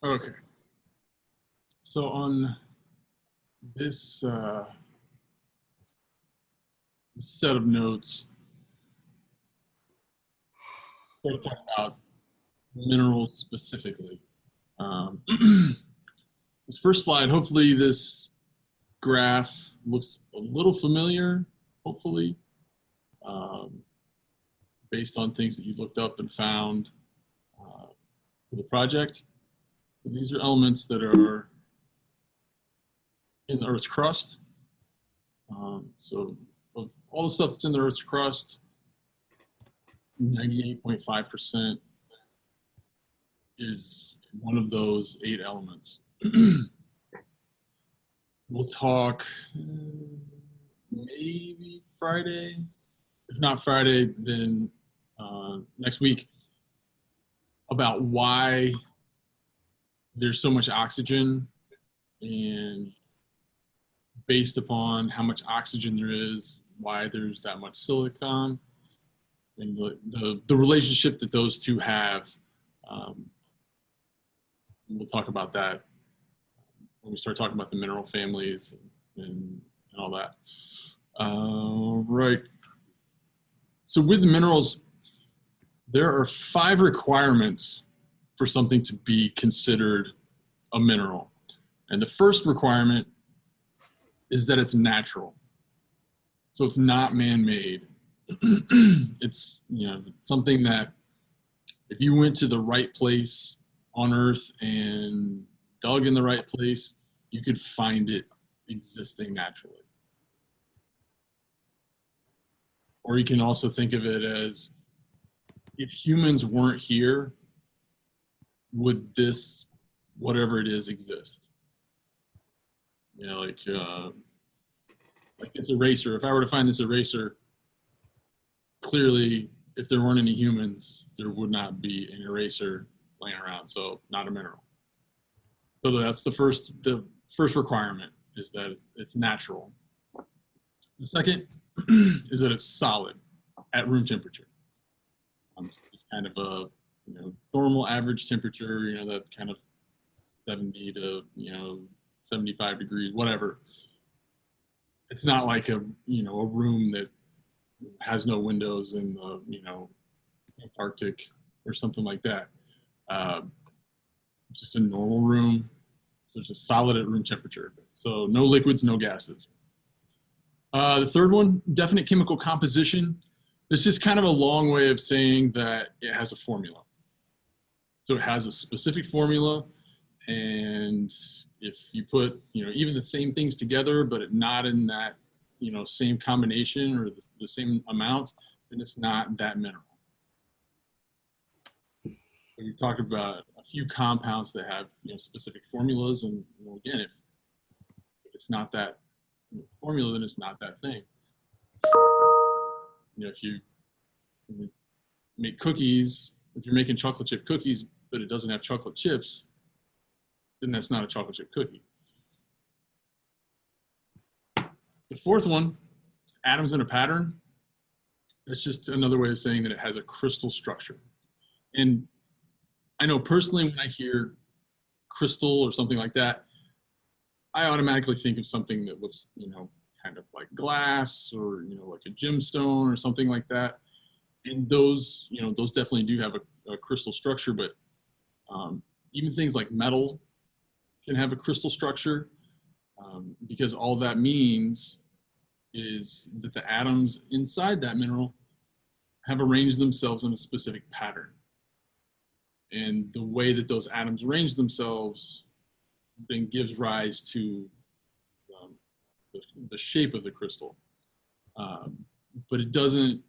Okay. So on this set of notes, we're talking about minerals specifically. This first slide, hopefully this graph looks a little familiar, hopefully, um, based on things that you looked up and found for the project. So these are elements that are in the Earth's crust. So of all the stuff that's in the Earth's crust, 98.5% is one of those 8 elements. We'll talk maybe Friday. If not Friday, then next week about why there's so much oxygen, and based upon how much oxygen there is, why there's that much silicon, and the relationship that those two have. We'll talk about that when we start talking about the mineral families and all that. Right. So with the minerals, there are 5 requirements for something to be considered a mineral. And the first requirement is that it's natural. So it's not man-made. It's, something that if you went to the right place on Earth and dug in the right place, you could find it existing naturally. Or you can also think of it as, if humans weren't here, would this, whatever it is, exist? Like this eraser. If I were to find this eraser, clearly, if there weren't any humans, there would not be an eraser laying around. So not a mineral. So that's the first requirement, is that it's natural. The second is that it's solid at room temperature. It's kind of a normal average temperature, that kind of 70 to 75 degrees, whatever. It's not like a room that has no windows in the Antarctic or something like that. It's just a normal room. So it's just solid at room temperature. So no liquids, no gases. The third one, definite chemical composition. It's just kind of a long way of saying that it has a formula. So it has a specific formula, and if you put even the same things together, but not in that same combination or the same amount, then it's not that mineral. So we talked about a few compounds that have specific formulas, and again, if it's not that formula, then it's not that thing. If you make cookies, if you're making chocolate chip cookies, but it doesn't have chocolate chips, then that's not a chocolate chip cookie. The fourth one, atoms in a pattern. That's just another way of saying that it has a crystal structure. And I know personally, when I hear crystal or something like that, I automatically think of something that looks, kind of like glass or, like a gemstone or something like that. And those, those definitely do have a crystal structure, but even things like metal can have a crystal structure, because all that means is that the atoms inside that mineral have arranged themselves in a specific pattern. And the way that those atoms arrange themselves then gives rise to the shape of the crystal. But it doesn't,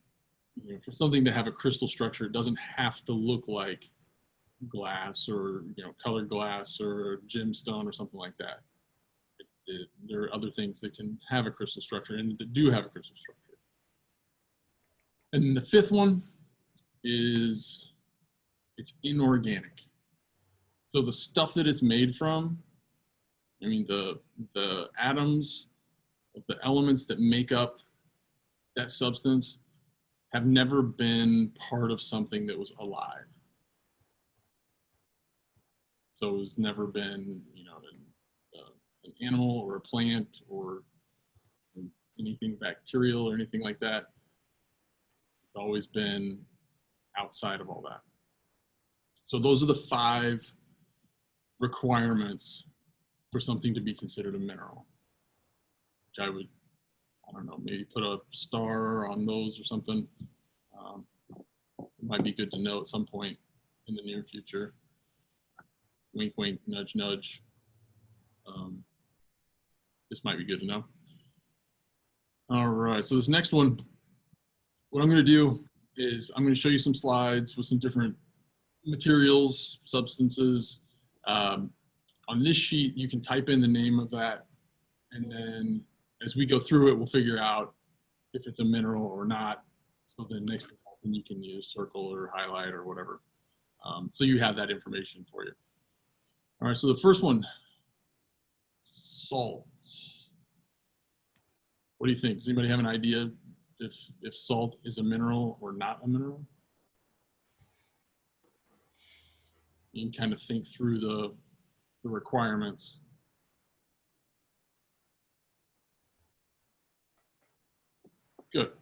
for something to have a crystal structure, it doesn't have to look like glass or colored glass or gemstone or something like that. There are other things that can have a crystal structure and that do have a crystal structure. And the fifth one is it's inorganic. So the stuff that it's made from, the atoms, the elements that make up that substance have never been part of something that was alive. So it's never been, an animal or a plant or anything bacterial or anything like that. It's always been outside of all that. So those are the 5 requirements for something to be considered a mineral, which I don't know, maybe put a star on those or something. It might be good to know at some point in the near future. Wink, wink, nudge, nudge. This might be good to know. All right, so this next one, what I'm going to do is I'm going to show you some slides with some different materials, substances. On this sheet, you can type in the name of that, and then as we go through it, we'll figure out if it's a mineral or not. So then next time you can use circle or highlight or whatever. So you have that information for you. All right, so the first one, salt. What do you think? Does anybody have an idea if salt is a mineral or not a mineral? You can kind of think through the requirements. Good.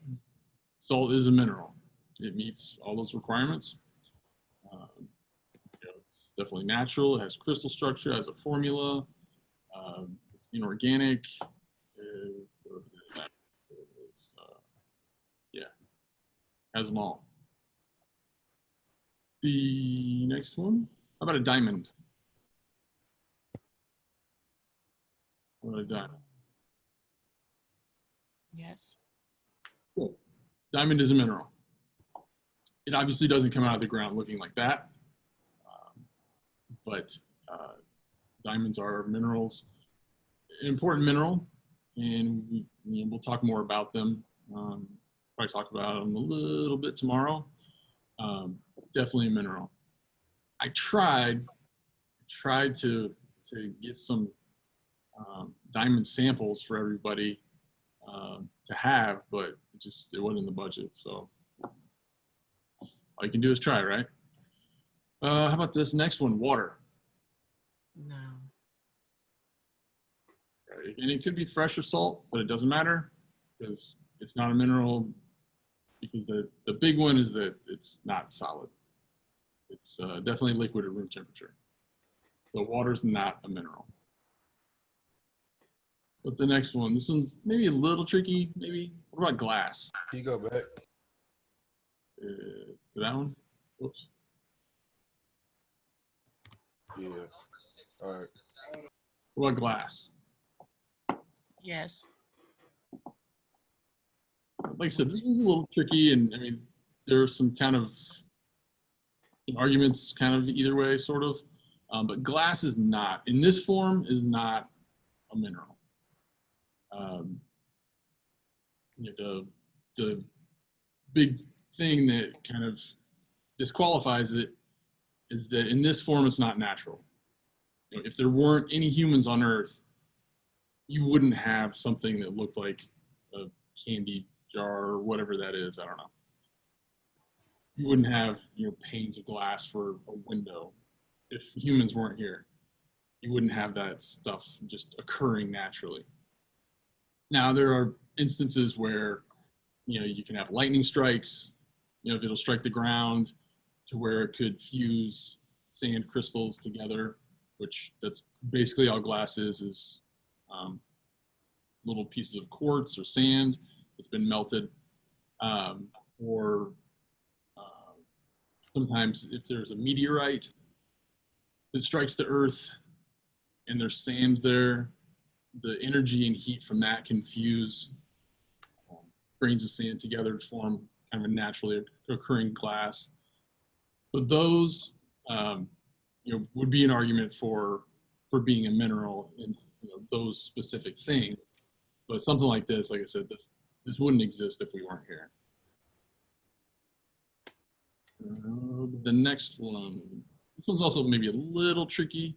Salt is a mineral. It meets all those requirements. It's definitely natural. It has crystal structure, has a formula. It's inorganic. Yeah, has them all. The next one, how about a diamond? How about a diamond? Yes. Cool. Diamond is a mineral. It obviously doesn't come out of the ground looking like that, but diamonds are minerals, an important mineral, and we'll talk more about them. Probably talk about them a little bit tomorrow. Definitely a mineral. I tried to get some diamond samples for everybody to have, but it wasn't in the budget. So all you can do is try, right? How about this next one? Water. No. Right. And it could be fresh or salt, but it doesn't matter because it's not a mineral. Because the big one is that it's not solid. It's definitely liquid at room temperature. So water's not a mineral. But the next one, this one's maybe a little tricky. Maybe. What about glass? Can you go back? To that one? Whoops. Yeah. All right. What about glass? Yes. Like I said, this one's a little tricky, and I mean, there's some kind of arguments kind of either way, sort of. But glass is not, in this form, is not a mineral. The big thing that kind of disqualifies it is that in this form, it's not natural. If there weren't any humans on Earth, you wouldn't have something that looked like a candy jar or whatever that is. I don't know. You wouldn't have panes of glass for a window if humans weren't here. You wouldn't have that stuff just occurring naturally. Now there are instances where you can have lightning strikes. It'll strike the ground to where it could fuse sand crystals together, which that's basically all glass is little pieces of quartz or sand that's been melted, or sometimes if there's a meteorite that strikes the Earth and there's sand there, the energy and heat from that can fuse grains of sand together to form kind of a naturally occurring glass. But those, would be an argument for being a mineral in those specific things. But something like this, like I said, this wouldn't exist if we weren't here. The next one, this one's also maybe a little tricky.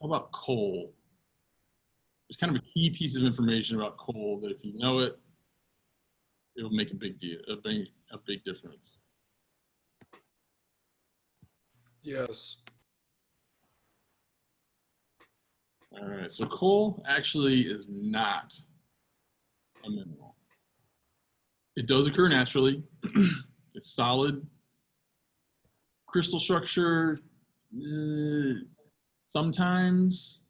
How about coal? There's kind of a key piece of information about coal that if you know it, it will make a big deal, a big difference. Yes. All right, so coal actually is not a mineral. It does occur naturally. It's solid. Crystal structure, sometimes,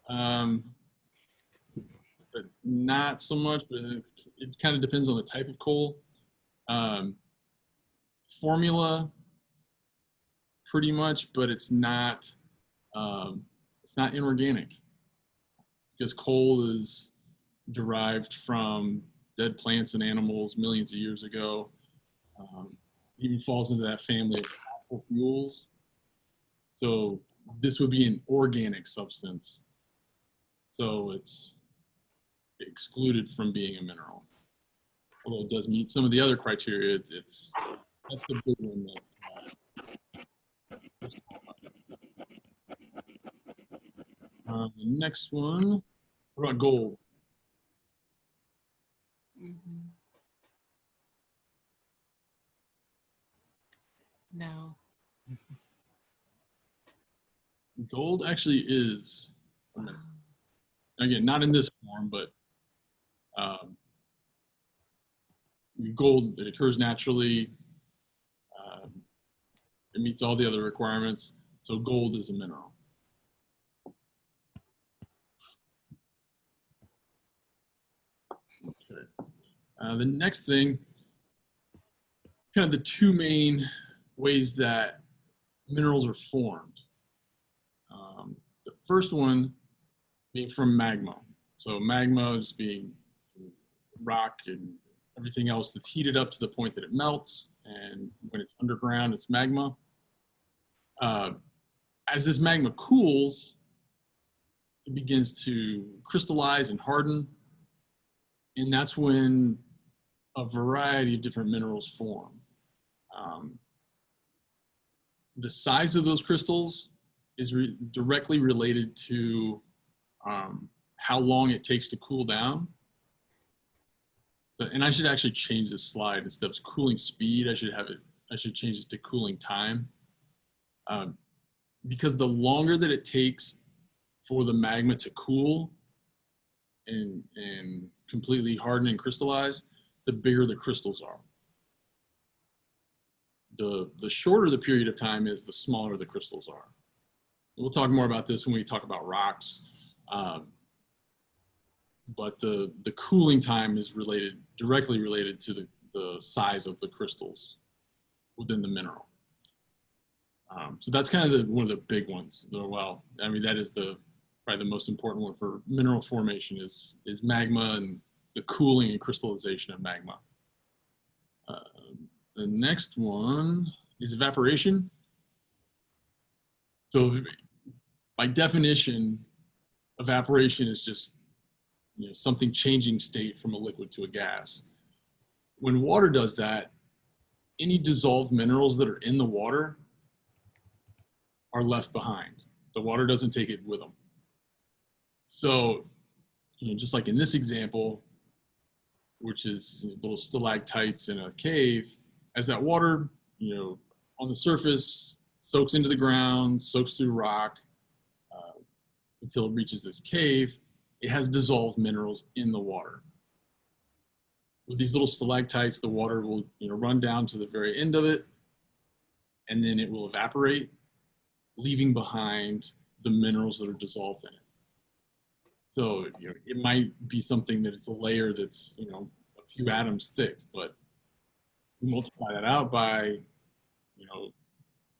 but not so much. But it kind of depends on the type of coal. Formula, pretty much, but it's not inorganic because coal is derived from dead plants and animals millions of years ago. Even falls into that family of fossil fuels. So this would be an organic substance. So it's excluded from being a mineral. Although it does meet some of the other criteria, that's the big one that the next one, what about gold? Mhm. No. Gold actually is a mineral. Again, not in this form, but gold, it occurs naturally. It meets all the other requirements. So gold is a mineral. Okay. The next thing, kind of the two main ways that minerals are formed. The first one being from magma. So magma just being rock and everything else that's heated up to the point that it melts. And when it's underground, it's magma. As this magma cools, it begins to crystallize and harden. And that's when a variety of different minerals form. The size of those crystals is directly related to how long it takes to cool down. And I should actually change this slide. Instead of cooling speed, I should change it to cooling time. Because the longer that it takes for the magma to cool and completely harden and crystallize, the bigger the crystals are. The shorter the period of time is, the smaller the crystals are. We'll talk more about this when we talk about rocks. But the cooling time is directly related to the size of the crystals within the mineral. So that's kind of one of the big ones. Well, I mean, that is probably the most important one for mineral formation is magma and the cooling and crystallization of magma. The next one is evaporation. So by definition, evaporation is just something changing state from a liquid to a gas. When water does that, any dissolved minerals that are in the water are left behind. The water doesn't take it with them. So, just like in this example, which is little stalactites in a cave, as that water, on the surface soaks into the ground, soaks through rock until it reaches this cave, it has dissolved minerals in the water. With these little stalactites, the water will run down to the very end of it, and then it will evaporate, leaving behind the minerals that are dissolved in it. So it might be something that it's a layer that's a few atoms thick, but you multiply that out by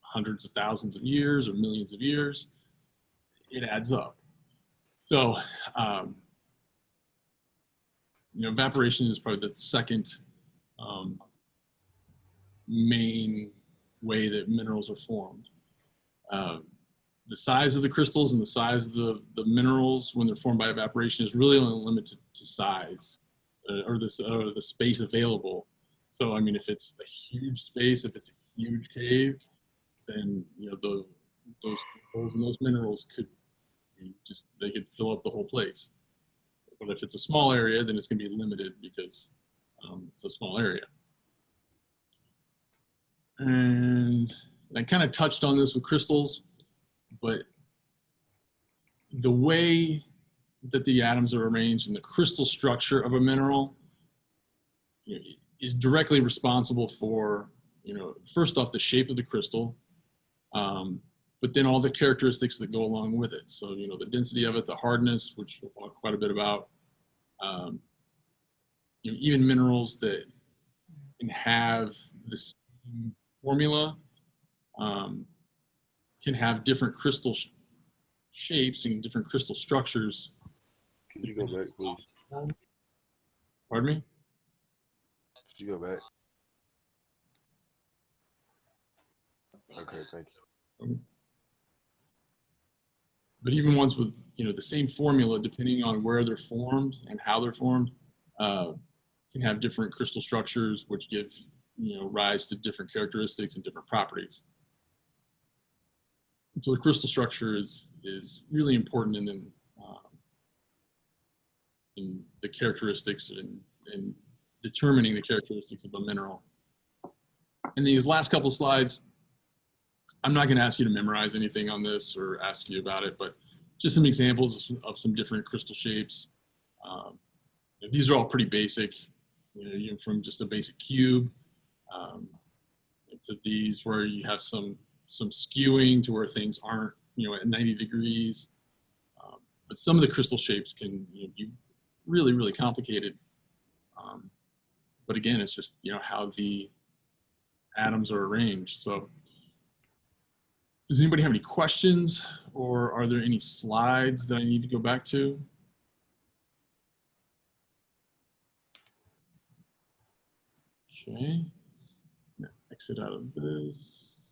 hundreds of thousands of years or millions of years, it adds up. So evaporation is probably the second main way that minerals are formed. The size of the crystals and the size of the minerals when they're formed by evaporation is really only limited to size or the space available. So, I mean, if it's a huge space, if it's a huge cave, then those crystals and those minerals they could fill up the whole place. But if it's a small area, then it's going to be limited because it's a small area. And I kind of touched on this with crystals, but the way that the atoms are arranged in the crystal structure of a mineral, you know, is directly responsible for, you know, first off, the shape of the crystal, but then all the characteristics that go along with it. So, you know, the density of it, the hardness, which we'll talk quite a bit about, you know, even minerals that can have the same formula can have different crystal shapes and different crystal structures. Can you go back, please? Pardon me? Could you go back? Okay, thank you. But even ones with, you know, the same formula, depending on where they're formed and how they're formed, can have different crystal structures, which give, you know, rise to different characteristics and different properties. And so the crystal structure is really important in the characteristics and determining the characteristics of a mineral. In these last couple slides, I'm not going to ask you to memorize anything on this or ask you about it, but just some examples of some different crystal shapes. These are all pretty basic, you know, from just a basic cube to these where you have some skewing to where things aren't, you know, at 90 degrees. But some of the crystal shapes can, you know, be really, really complicated. But again, it's just, you know, how the atoms are arranged. So does anybody have any questions, or are there any slides that I need to go back to? Okay, exit out of this.